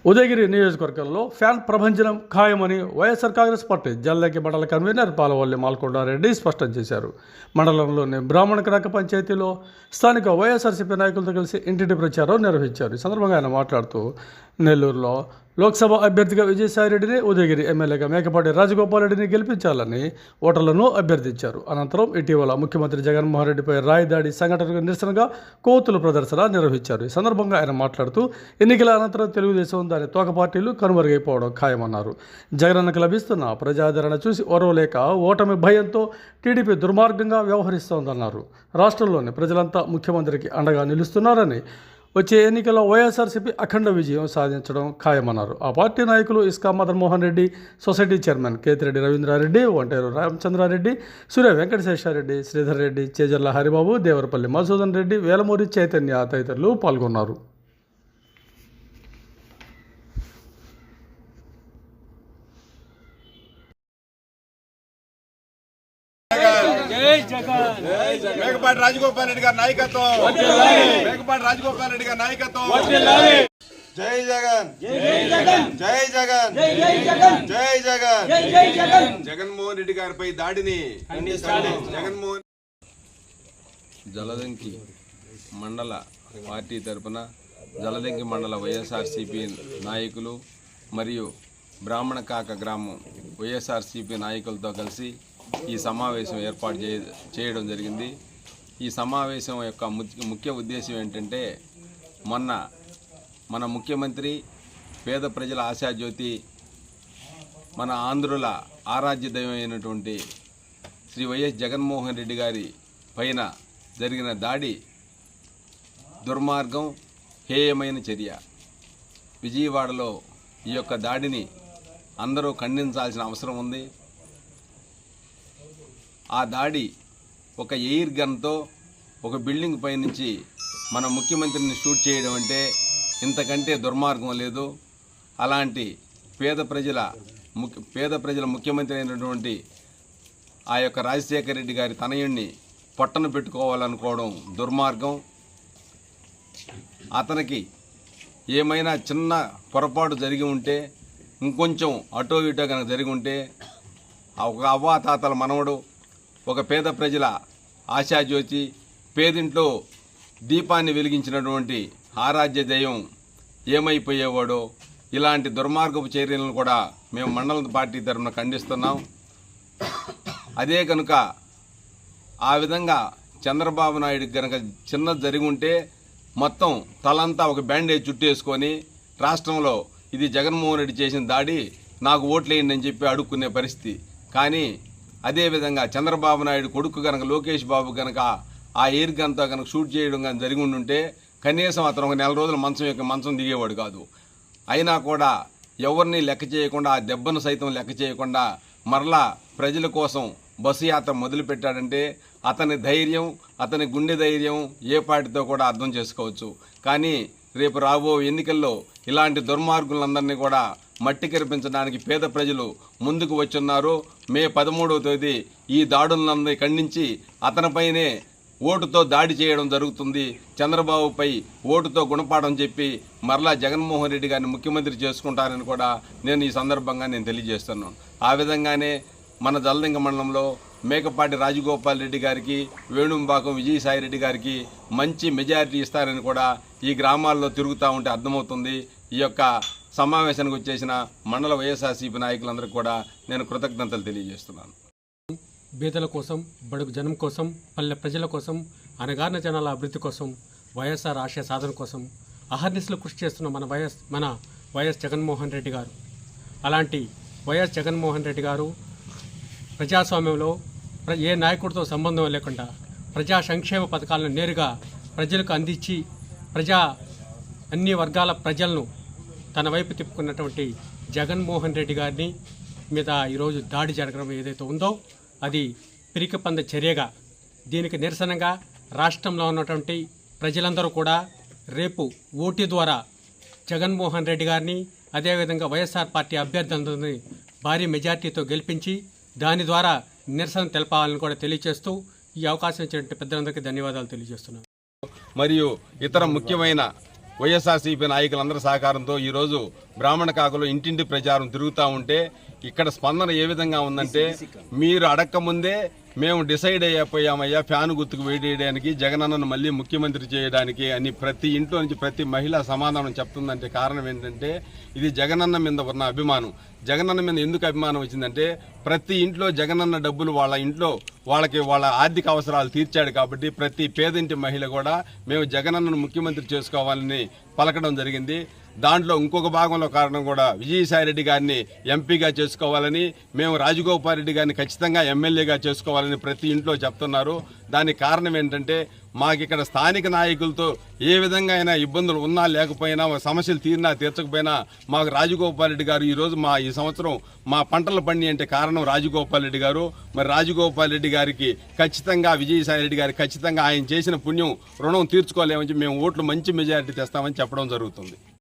ఉదయగిరి నియోజకవర్గంలో ఫ్యాన్ ప్రభంజనం ఖాయమని వైఎస్ఆర్ కాంగ్రెస్ పార్టీ జల్లంకి మండల కన్వీనర్ పాలవల్లి మాల్కొండారెడ్డి స్పష్టం చేశారు. మండలంలోని బ్రాహ్మణకరాక పంచాయతీలో స్థానిక వైఎస్ఆర్సీపీ నాయకులతో కలిసి ఇంటింటి ప్రచారం నిర్వహించారు. ఈ సందర్భంగా ఆయన మాట్లాడుతూ నెల్లూరులో లోక్సభ అభ్యర్థిగా విజయసాయిరెడ్డిని, ఉదయగిరి ఎమ్మెల్యేగా మేకపాటి రాజగోపాల్ రెడ్డిని గెలిపించాలని ఓటర్లను అభ్యర్థించారు. అనంతరం ఇటీవల ముఖ్యమంత్రి జగన్మోహన్ రెడ్డిపై రాయి దాడి సంఘటనకు నిరసనగా కోతుల ప్రదర్శన నిర్వహించారు. ఈ సందర్భంగా ఆయన మాట్లాడుతూ ఎన్నికల అనంతరం తెలుగుదేశం దాని తోక పార్టీలు కనుమరుగైపోవడం ఖాయమన్నారు. జగనన్నకు లభిస్తున్న ప్రజాదరణ చూసి ఓర్వలేక ఓటమి భయంతో టీడీపీ దుర్మార్గంగా వ్యవహరిస్తోందన్నారు. రాష్ట్రంలోని ప్రజలంతా ముఖ్యమంత్రికి అండగా నిలుస్తున్నారని, వచ్చే ఎన్నికల్లో వైఎస్ఆర్సీపీ అఖండ విజయం సాధించడం ఖాయమన్నారు. ఆ పార్టీ నాయకులు ఇస్కా మదన్మోహన్ రెడ్డి, సొసైటీ చైర్మన్ కేతిరెడ్డి రవీంద్రారెడ్డి, ఒంటేరు రామచంద్రారెడ్డి, సూర్య వెంకటశేషారెడ్డి, శ్రీధర్ రెడ్డి, చేజర్ల హరిబాబు, దేవరపల్లి మధుసూదన్ రెడ్డి, వేలమూరి చైతన్య తదితరులు పాల్గొన్నారు. మేకపాటి రాజగోపాల్ రెడ్డి గారి నాయకత్వం, మేకపాటి రాజగోపాల్ రెడ్డి గారి నాయకత్వం. జై జగన్, జై జగన్, జై జగన్, జై జగన్. జగన్మోహన్ రెడ్డి గారిపై దాడిని జగన్మోహన్ జలదంకి మండల పార్టీ తరపున జలదంకి మండల వైఎస్ఆర్సీపీ నాయకులు మరియు బ్రాహ్మణకాక గ్రామం వైఎస్ఆర్సీపీ నాయకులతో కలిసి ఈ సమావేశం ఏర్పాటు చేయడం జరిగింది. ఈ సమావేశం యొక్క ముఖ్య ఉద్దేశం ఏంటంటే, మన ముఖ్యమంత్రి పేద ప్రజల ఆశాజ్యోతి, మన ఆంధ్రుల ఆరాధ్య దైవం అయినటువంటి శ్రీ వైఎస్ జగన్మోహన్ రెడ్డి గారి పైన జరిగిన దాడి దుర్మార్గం, హేయమైన చర్య. విజయవాడలో ఈ యొక్క దాడిని అందరూ ఖండించాల్సిన అవసరం ఉంది. ఆ దాడి ఒక ఎయిర్ గన్తో ఒక బిల్డింగ్ పైనుంచి మన ముఖ్యమంత్రిని షూట్ చేయడం అంటే ఇంతకంటే దుర్మార్గం లేదు. అలాంటి పేద ప్రజల ముఖ్యమంత్రి అయినటువంటి ఆ యొక్క రాజశేఖర రెడ్డి గారి తనయుణ్ణి పొట్టను పెట్టుకోవాలనుకోవడం దుర్మార్గం. అతనికి ఏమైనా చిన్న పొరపాటు జరిగి ఉంటే, ఇంకొంచెం అటో ఇటో కనుక జరిగి ఉంటే, ఒక అవ్వాతాతల మనవడు, ఒక పేద ప్రజల ఆశాజ్యోతి, పేదింట్లో దీపాన్ని వెలిగించినటువంటి ఆరాధ్య దైవం ఏమైపోయేవాడో. ఇలాంటి దుర్మార్గపు చర్యలను కూడా మేము మండల పార్టీ తరఫున ఖండిస్తున్నాం. అదే కనుక ఆ విధంగా చంద్రబాబు నాయుడికి కనుక చిన్నది జరిగి ఉంటే మొత్తం తలంతా ఒక బ్యాండేజ్ చుట్టేసుకొని రాష్ట్రంలో ఇది జగన్మోహన్ రెడ్డి చేసిన దాడి, నాకు ఓట్లేయండి అని చెప్పి అడుక్కునే పరిస్థితి. కానీ అదేవిధంగా చంద్రబాబు నాయుడు కొడుకు కనుక లోకేష్ బాబు కనుక ఆ ఎయిర్ గన్తో కనుక షూట్ చేయడం కానీ జరిగి ఉండుంటే కనీసం అతను ఒక నెల రోజులు మంచం దిగేవాడు కాదు. అయినా కూడా ఎవరిని లెక్క చేయకుండా, ఆ దెబ్బను సైతం లెక్క చేయకుండా మరలా ప్రజల కోసం బస్సు యాత్ర మొదలుపెట్టాడంటే అతని ధైర్యం, అతని గుండె ధైర్యం ఏ పార్టీతో కూడా అర్థం చేసుకోవచ్చు. కానీ రేపు రాబో ఎన్నికల్లో ఇలాంటి దుర్మార్గులందరినీ కూడా మట్టి కరిపించడానికి పేద ప్రజలు ముందుకు వచ్చున్నారు. మే 13వ తేదీ ఈ దాడులందరినీ ఖండించి అతనిపైనే ఓటుతో దాడి చేయడం జరుగుతుంది. చంద్రబాబుపై ఓటుతో గుణపాఠం చెప్పి మరలా జగన్మోహన్ రెడ్డి గారిని ముఖ్యమంత్రి చేసుకుంటారని కూడా నేను ఈ సందర్భంగా తెలియజేస్తున్నాను. ఆ విధంగానే మన జలదంక మండలంలో మేకపాటి రాజగోపాల్ రెడ్డి గారికి, వేణుంబాకం విజయసాయిరెడ్డి గారికి మంచి మెజారిటీ ఇస్తారని కూడా ఈ గ్రామాల్లో తిరుగుతూ ఉంటే అర్థమవుతుంది. ఈ యొక్క సమావేశానికి వచ్చేసిన మండల వైఎస్ఆర్సీపీ నాయకులందరికీ కూడా నేను కృతజ్ఞతలు తెలియజేస్తున్నాను. బీదల కోసం, బడుగు జనం కోసం, పల్లె ప్రజల కోసం, అనగారిన జనాల అభివృద్ధి కోసం, వైఎస్ఆర్ ఆశయ సాధన కోసం అహర్నిశలు కృషి చేస్తున్న మన వైఎస్ జగన్మోహన్ రెడ్డి గారు. అలాంటి వైఎస్ జగన్మోహన్ రెడ్డి గారు ప్రజాస్వామ్యంలో ఏ నాయకుడితో సంబంధం లేకుండా ప్రజా సంక్షేమ పథకాలను నేరుగా ప్రజలకు అందించి అన్ని వర్గాల ప్రజలను తన వైపు తిప్పుకున్నటువంటి జగన్మోహన్ రెడ్డి గారిని మీద ఈరోజు దాడి జరగడం ఏదైతే ఉందో అది పిరికిపంద చర్యగా, దీనికి నిరసనగా రాష్ట్రంలో ఉన్నటువంటి ప్రజలందరూ కూడా రేపు ఓటు ద్వారా జగన్మోహన్ రెడ్డి గారిని, అదేవిధంగా వైఎస్ఆర్ పార్టీ అభ్యర్థులందరినీ భారీ మెజార్టీతో గెలిపించి దాని ద్వారా నిరసన తెలపాలని కూడా తెలియజేస్తూ ఈ అవకాశం ఇచ్చినటువంటి పెద్దలందరికీ ధన్యవాదాలు తెలియజేస్తున్నాను. మరియు ఇతర ముఖ్యమైన వైఎస్ఆర్సీపీ నాయకులందరి సహకారంతో ఈరోజు బ్రాహ్మణ కాకులో ఇంటింటి ప్రచారం తిరుగుతూ ఉంటే ఇక్కడ స్పందన ఏ విధంగా ఉందంటే, మీరు అడక్కముందే మేము డిసైడ్ అయిపోయామయ్యా ఫ్యాన్ గుర్తుకు వేయడానికి, జగనన్నను మళ్ళీ ముఖ్యమంత్రి చేయడానికి అని ప్రతి ఇంట్లో నుంచి ప్రతి మహిళ సమాధానం చెప్తుందంటే కారణం ఏంటంటే, ఇది జగనన్న మీద ఉన్న అభిమానం. జగనన్న మీద ఎందుకు అభిమానం వచ్చిందంటే, ప్రతి ఇంట్లో జగనన్న డబ్బులు వాళ్ళ ఇంట్లో వాళ్ళ ఆర్థిక అవసరాలు తీర్చాడు కాబట్టి ప్రతి పేదింటి మహిళ కూడా మేము జగనన్నను ముఖ్యమంత్రి చేసుకోవాలని పలకడం జరిగింది. దాంట్లో ఇంకొక భాగంలో కారణం కూడా విజయసాయిరెడ్డి గారిని ఎంపీగా చేసుకోవాలని, మేము రాజగోపాల్ రెడ్డి గారిని ఖచ్చితంగా ఎమ్మెల్యేగా చేసుకోవాలని ప్రతి ఇంట్లో చెప్తున్నారు. దానికి కారణం ఏంటంటే, మాకు ఇక్కడ స్థానిక నాయకులతో ఏ విధంగా అయినా ఇబ్బందులు ఉన్నా లేకపోయినా, సమస్యలు తీరినా తీర్చకపోయినా మాకు రాజగోపాల్ రెడ్డి గారు ఈరోజు ఈ సంవత్సరం మా పంటలు పండి అంటే కారణం రాజగోపాల్ రెడ్డి గారు. మరి రాజగోపాల్ రెడ్డి గారికి ఖచ్చితంగా, విజయసాయి రెడ్డి గారికి ఖచ్చితంగా ఆయన చేసిన పుణ్యం రుణం తీర్చుకోలేమని మేము ఓట్లు మంచి మెజారిటీ తెస్తామని చెప్పడం జరుగుతుంది.